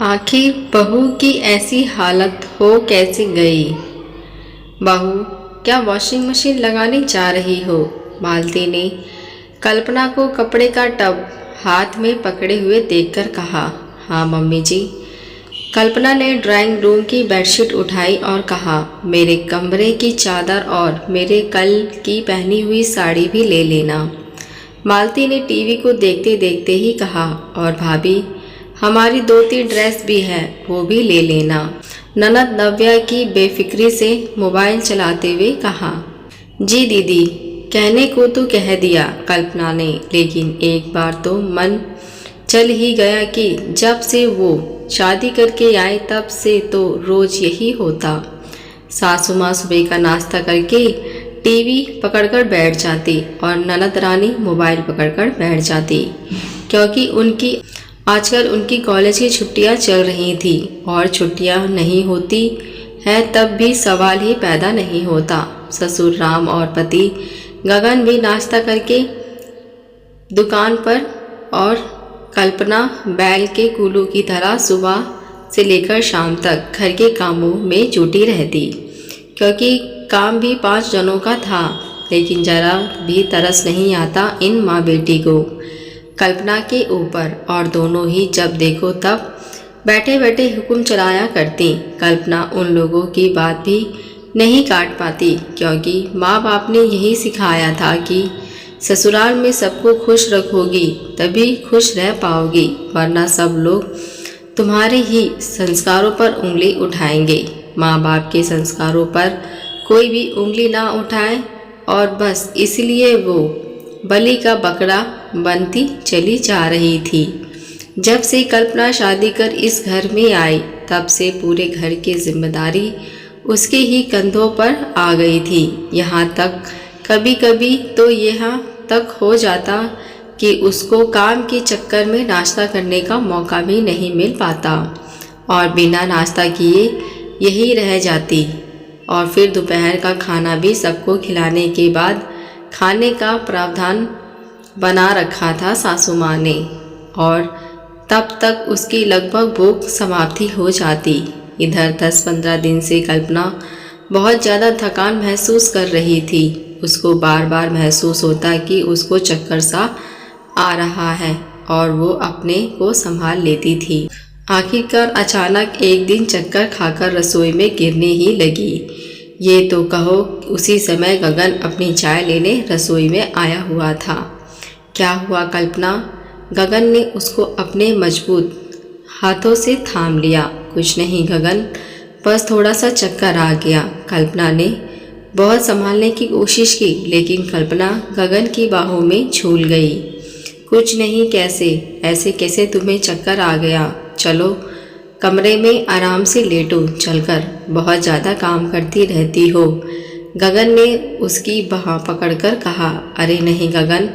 आखिर बहू की ऐसी हालत हो कैसे गई। बहू, क्या वॉशिंग मशीन लगाने जा रही हो? मालती ने कल्पना को कपड़े का टब हाथ में पकड़े हुए देखकर कहा। हाँ मम्मी जी। कल्पना ने ड्राइंग रूम की बेडशीट उठाई और कहा, मेरे कमरे की चादर और मेरे कल की पहनी हुई साड़ी भी ले लेना। मालती ने टीवी को देखते देखते ही कहा, और भाभी, हमारी 2-3 ड्रेस भी है, वो भी ले लेना। ननद नव्या की बेफिक्री से मोबाइल चलाते हुए कहा। जी दीदी, कहने को तो कह दिया कल्पना ने, लेकिन एक बार तो मन चल ही गया कि जब से वो शादी करके आए तब से तो रोज यही होता। सासू माँ सुबह का नाश्ता करके टीवी पकड़कर बैठ जाती और ननद रानी मोबाइल पकड़कर बैठ जाती, क्योंकि आजकल उनकी कॉलेज की छुट्टियां चल रही थी और छुट्टियां नहीं होती है तब भी सवाल ही पैदा नहीं होता। ससुर राम और पति गगन भी नाश्ता करके दुकान पर और कल्पना बैल के कुल्लू की तरह सुबह से लेकर शाम तक घर के कामों में जुटी रहती, क्योंकि काम भी 5 जनों का था। लेकिन जरा भी तरस नहीं आता इन माँ बेटी को कल्पना के ऊपर, और दोनों ही जब देखो तब बैठे बैठे हुक्म चलाया करती। कल्पना उन लोगों की बात भी नहीं काट पाती, क्योंकि माँ बाप ने यही सिखाया था कि ससुराल में सबको खुश रखोगी तभी खुश रह पाओगी, वरना सब लोग तुम्हारे ही संस्कारों पर उंगली उठाएंगे। माँ बाप के संस्कारों पर कोई भी उंगली ना उठाए, और बस इसलिए वो बलि का बकरा बनती चली जा रही थी। जब से कल्पना शादी कर इस घर में आई तब से पूरे घर की जिम्मेदारी उसके ही कंधों पर आ गई थी। यहाँ तक कभी कभी तो यहाँ तक हो जाता कि उसको काम के चक्कर में नाश्ता करने का मौका भी नहीं मिल पाता और बिना नाश्ता किए यही रह जाती। और फिर दोपहर का खाना भी सबको खिलाने के बाद खाने का प्रावधान बना रखा था सासू माँ ने, और तब तक उसकी लगभग भूख समाप्ति हो जाती। इधर 10-15 दिन से कल्पना बहुत ज़्यादा थकान महसूस कर रही थी। उसको बार बार महसूस होता कि उसको चक्कर सा आ रहा है, और वो अपने को संभाल लेती थी। आखिरकार अचानक एक दिन चक्कर खाकर रसोई में गिरने ही लगी। ये तो कहो उसी समय गगन अपनी चाय लेने रसोई में आया हुआ था। क्या हुआ कल्पना? गगन ने उसको अपने मजबूत हाथों से थाम लिया। कुछ नहीं गगन, बस थोड़ा सा चक्कर आ गया। कल्पना ने बहुत संभालने की कोशिश की, लेकिन कल्पना गगन की बाहों में झूल गई। कुछ नहीं, ऐसे कैसे तुम्हें चक्कर आ गया? चलो कमरे में आराम से लेटो चलकर, बहुत ज़्यादा काम करती रहती हो। गगन ने उसकी बाह पकड़कर कहा। अरे नहीं गगन,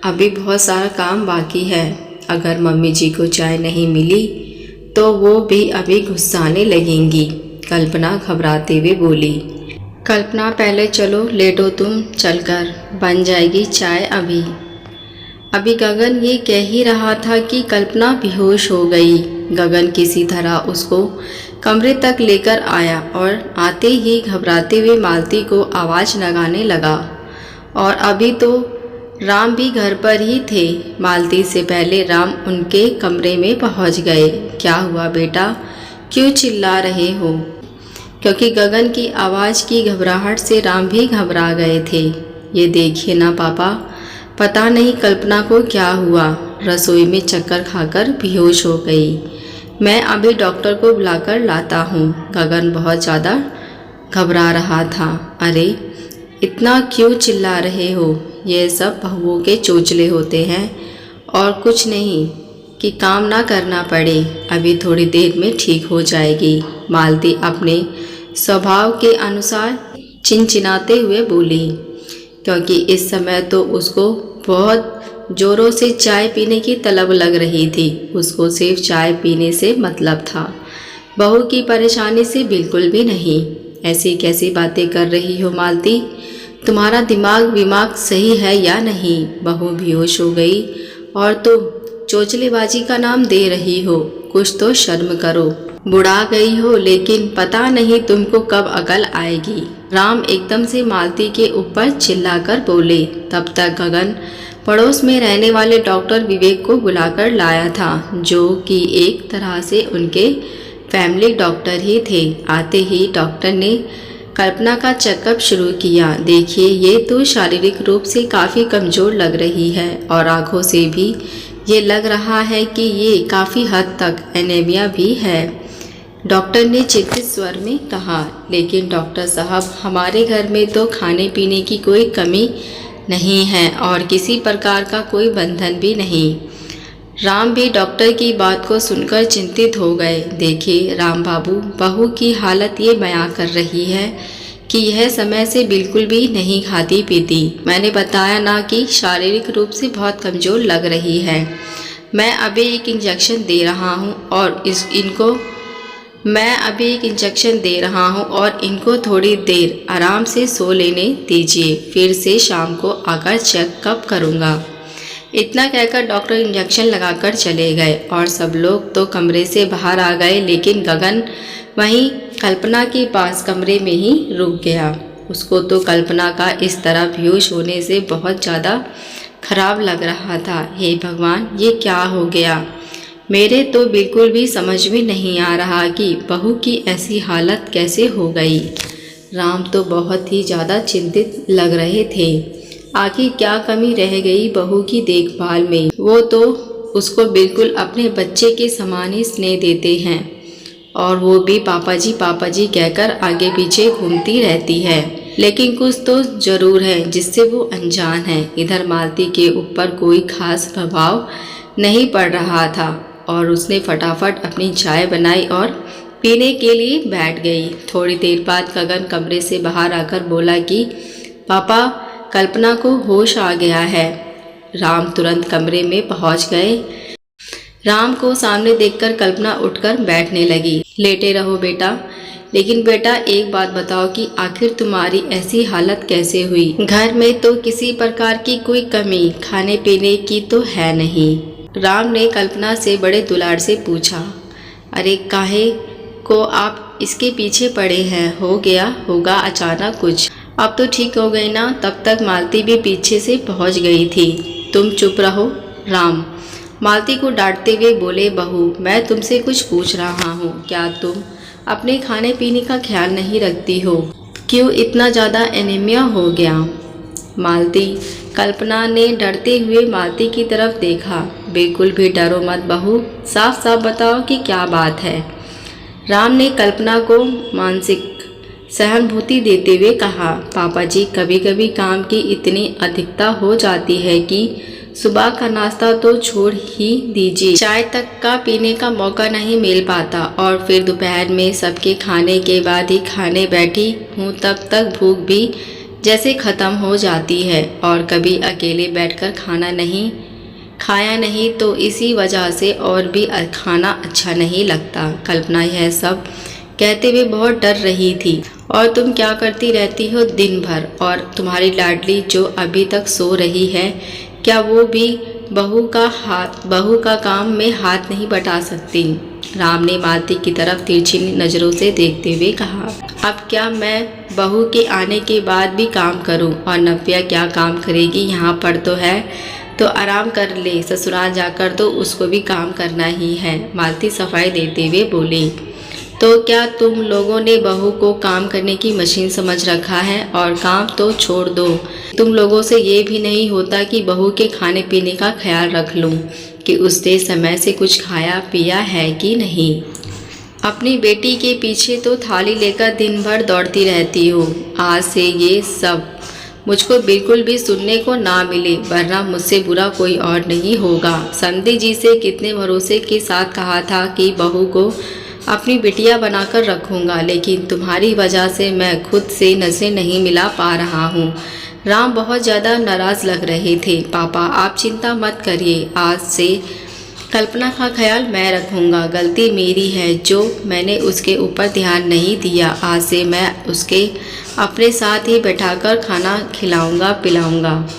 अभी बहुत सारा काम बाकी है। अगर मम्मी जी को चाय नहीं मिली तो वो भी अभी गुस्साने लगेंगी, कल्पना घबराते हुए बोली। कल्पना पहले चलो लेटो तुम चलकर, बन जाएगी चाय अभी गगन ये कह ही रहा था कि कल्पना बेहोश हो गई। गगन किसी तरह उसको कमरे तक लेकर आया और आते ही घबराते हुए मालती को आवाज़ लगाने लगा। और अभी तो राम भी घर पर ही थे। मालती से पहले राम उनके कमरे में पहुंच गए। क्या हुआ बेटा, क्यों चिल्ला रहे हो? क्योंकि गगन की आवाज़ की घबराहट से राम भी घबरा गए थे। ये देखिए ना पापा, पता नहीं कल्पना को क्या हुआ, रसोई में चक्कर खाकर बेहोश हो गई। मैं अभी डॉक्टर को बुलाकर लाता हूँ। गगन बहुत ज़्यादा घबरा रहा था। अरे इतना क्यों चिल्ला रहे हो? ये सब बहुओं के चोचले होते हैं और कुछ नहीं कि काम ना करना पड़े, अभी थोड़ी देर में ठीक हो जाएगी। मालती अपने स्वभाव के अनुसार चिनचिनाते हुए बोली, क्योंकि इस समय तो उसको बहुत ज़ोरों से चाय पीने की तलब लग रही थी। उसको सिर्फ चाय पीने से मतलब था, बहू की परेशानी से बिल्कुल भी नहीं। ऐसी कैसी बातें कर रही हो मालती? तुम्हारा दिमाग सही है या नहीं? बहू बेहोश हो गई और तुम चोचलेबाजी का नाम दे रही हो? कुछ तो शर्म करो। बुढ़ा गई हो, लेकिन पता नहीं तुमको कब अकल आएगी। राम एकदम से मालती के ऊपर चिल्लाकर बोले। तब तक गगन पड़ोस में रहने वाले डॉक्टर विवेक को बुलाकर लाया था, जो कि एक तरह से उनके फैमिली डॉक्टर ही थे। आते ही डॉक्टर ने कल्पना का चेकअप शुरू किया। देखिए, ये तो शारीरिक रूप से काफ़ी कमज़ोर लग रही है और आँखों से भी ये लग रहा है कि ये काफ़ी हद तक एनीमिया भी है, डॉक्टर ने चिंतित स्वर में कहा। लेकिन डॉक्टर साहब, हमारे घर में तो खाने पीने की कोई कमी नहीं है और किसी प्रकार का कोई बंधन भी नहीं। राम भी डॉक्टर की बात को सुनकर चिंतित हो गए। देखिए राम बाबू, बहू की हालत ये बयां कर रही है कि यह समय से बिल्कुल भी नहीं खाती पीती। मैंने बताया ना कि शारीरिक रूप से बहुत कमज़ोर लग रही है। मैं अभी एक इंजेक्शन दे रहा हूँ और इनको थोड़ी देर आराम से सो लेने दीजिए। फिर से शाम को आकर चेकअप करूँगा। इतना कहकर डॉक्टर इंजेक्शन लगाकर चले गए और सब लोग तो कमरे से बाहर आ गए, लेकिन गगन वहीं कल्पना के पास कमरे में ही रुक गया। उसको तो कल्पना का इस तरह बेहोश होने से बहुत ज़्यादा खराब लग रहा था। हे भगवान, ये क्या हो गया? मेरे तो बिल्कुल भी समझ में नहीं आ रहा कि बहू की ऐसी हालत कैसे हो गई। राम तो बहुत ही ज़्यादा चिंतित लग रहे थे। आखिर क्या कमी रह गई बहू की देखभाल में? वो तो उसको बिल्कुल अपने बच्चे के समान ही स्नेह देते हैं और वो भी पापा जी कहकर आगे पीछे घूमती रहती है। लेकिन कुछ तो ज़रूर है जिससे वो अनजान है। इधर मालती के ऊपर कोई खास प्रभाव नहीं पड़ रहा था और उसने फटाफट अपनी चाय बनाई और पीने के लिए बैठ गई। थोड़ी देर बाद गगन कमरे से बाहर आकर बोला कि पापा, कल्पना को होश आ गया है। राम तुरंत कमरे में पहुंच गए। राम को सामने देखकर कल्पना उठकर बैठने लगी। लेटे रहो बेटा, लेकिन बेटा एक बात बताओ कि आखिर तुम्हारी ऐसी हालत कैसे हुई? घर में तो किसी प्रकार की कोई कमी खाने पीने की तो है नहीं, राम ने कल्पना से बड़े दुलार से पूछा। अरे काहे को आप इसके पीछे पड़े हैं? हो गया होगा अचानक कुछ। अब तो ठीक हो गई ना? तब तक मालती भी पीछे से पहुंच गई थी। तुम चुप रहो। राम मालती को डांटते हुए बोले। बहू, मैं तुमसे कुछ पूछ रहा हूँ। क्या तुम अपने खाने पीने का ख्याल नहीं रखती हो? क्यों इतना ज़्यादा एनीमिया हो गया? मालती, कल्पना ने डरते हुए मालती की तरफ देखा। बिल्कुल भी डरो मत बहू, साफ साफ बताओ कि क्या बात है। राम ने कल्पना को मानसिक सहानुभूति देते हुए कहा। पापा जी, कभी कभी काम की इतनी अधिकता हो जाती है कि सुबह का नाश्ता तो छोड़ ही दीजिए, चाय तक का पीने का मौका नहीं मिल पाता और फिर दोपहर में सबके खाने के बाद ही खाने बैठी हूँ, तब तक भूख भी जैसे ख़त्म हो जाती है और कभी अकेले बैठकर खाया नहीं तो इसी वजह से और भी खाना अच्छा नहीं लगता। कल्पना यह सब कहते हुए बहुत डर रही थी। और तुम क्या करती रहती हो दिन भर? और तुम्हारी लाडली जो अभी तक सो रही है, क्या वो भी बहू का काम में हाथ नहीं बटा सकती? राम ने मालती की तरफ तिरछी नज़रों से देखते हुए कहा। अब क्या मैं बहू के आने के बाद भी काम करूं? और नव्या क्या काम करेगी? यहाँ पर तो है तो आराम कर ले, ससुराल जाकर तो उसको भी काम करना ही है, मालती सफाई देते हुए बोली। तो क्या तुम लोगों ने बहू को काम करने की मशीन समझ रखा है? और काम तो छोड़ दो, तुम लोगों से ये भी नहीं होता कि बहू के खाने पीने का ख्याल रख लूं कि उसने समय से कुछ खाया पिया है कि नहीं। अपनी बेटी के पीछे तो थाली लेकर दिन भर दौड़ती रहती हो। आज से ये सब मुझको बिल्कुल भी सुनने को ना मिले, वरना मुझसे बुरा कोई और नहीं होगा। समधी जी से कितने भरोसे के साथ कहा था कि बहू को अपनी बिटिया बनाकर रखूंगा, लेकिन तुम्हारी वजह से मैं खुद से नज़रें नहीं मिला पा रहा हूँ। राम बहुत ज़्यादा नाराज़ लग रहे थे। पापा, आप चिंता मत करिए, आज से कल्पना का ख्याल मैं रखूँगा। गलती मेरी है जो मैंने उसके ऊपर ध्यान नहीं दिया। आज से मैं उसके अपने साथ ही बैठाकर खाना खिलाऊँगा पिलाऊँगा।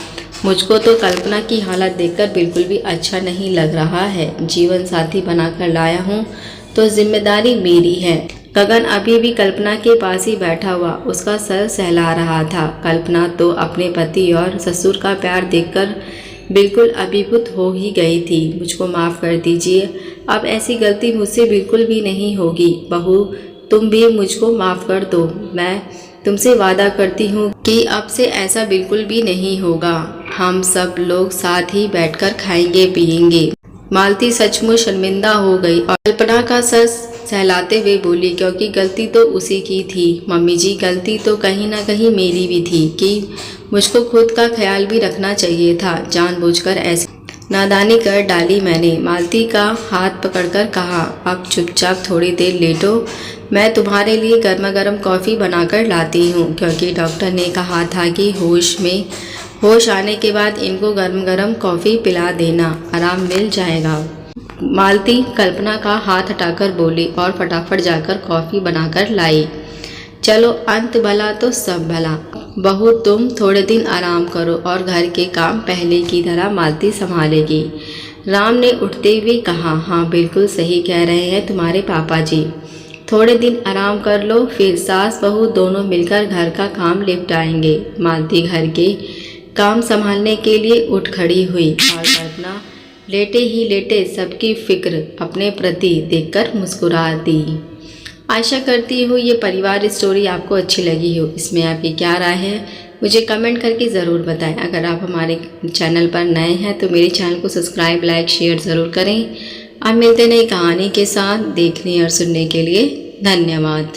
मुझको तो कल्पना की हालत देखकर बिल्कुल भी अच्छा नहीं लग रहा है। जीवन साथी बनाकर लाया हूँ तो जिम्मेदारी मेरी है। गगन अभी भी कल्पना के पास ही बैठा हुआ उसका सर सहला रहा था। कल्पना तो अपने पति और ससुर का प्यार देखकर बिल्कुल अभिभूत हो ही गई थी। मुझको माफ़ कर दीजिए, अब ऐसी गलती मुझसे बिल्कुल भी नहीं होगी। बहू, तुम भी मुझको माफ़ कर दो। मैं तुमसे वादा करती हूँ कि अब से ऐसा बिल्कुल भी नहीं होगा। हम सब लोग साथ ही बैठकर खाएंगे पिएंगे। मालती सचमुच शर्मिंदा हो गई और कल्पना का सर सहलाते हुए बोली, क्योंकि गलती तो उसी की थी। मम्मी जी, गलती तो कहीं ना कहीं मेरी भी थी कि मुझको खुद का ख्याल भी रखना चाहिए था। जानबूझकर ऐसी नादानी कर डाली मैंने। मालती का हाथ पकड़कर कहा, अब चुपचाप थोड़ी देर लेटो, मैं तुम्हारे लिए गर्मा गर्म कॉफ़ी बनाकर लाती हूँ, क्योंकि डॉक्टर ने कहा था कि होश आने के बाद इनको गर्म गर्म कॉफ़ी पिला देना, आराम मिल जाएगा। मालती कल्पना का हाथ हटाकर बोली और फटाफट जाकर कॉफ़ी बनाकर लाई। चलो, अंत भला तो सब भला। बहू, तुम थोड़े दिन आराम करो और घर के काम पहले की तरह मालती संभालेगी। राम ने उठते हुए कहा, हाँ बिल्कुल सही कह रहे हैं तुम्हारे पापा जी। थोड़े दिन आराम कर लो, फिर सास बहू दोनों मिलकर घर का काम निपटाएंगे। मालती घर के काम संभालने के लिए उठ खड़ी हुई और कल्पना लेटे ही लेटे सबकी फिक्र अपने प्रति देखकर मुस्कुरा दी। आशा करती हूँ ये परिवार स्टोरी आपको अच्छी लगी हो। इसमें आपकी क्या राय है मुझे कमेंट करके ज़रूर बताएं। अगर आप हमारे चैनल पर नए हैं तो मेरे चैनल को सब्सक्राइब, लाइक, शेयर ज़रूर करें। अब मिलते नई कहानी के साथ। देखने और सुनने के लिए धन्यवाद।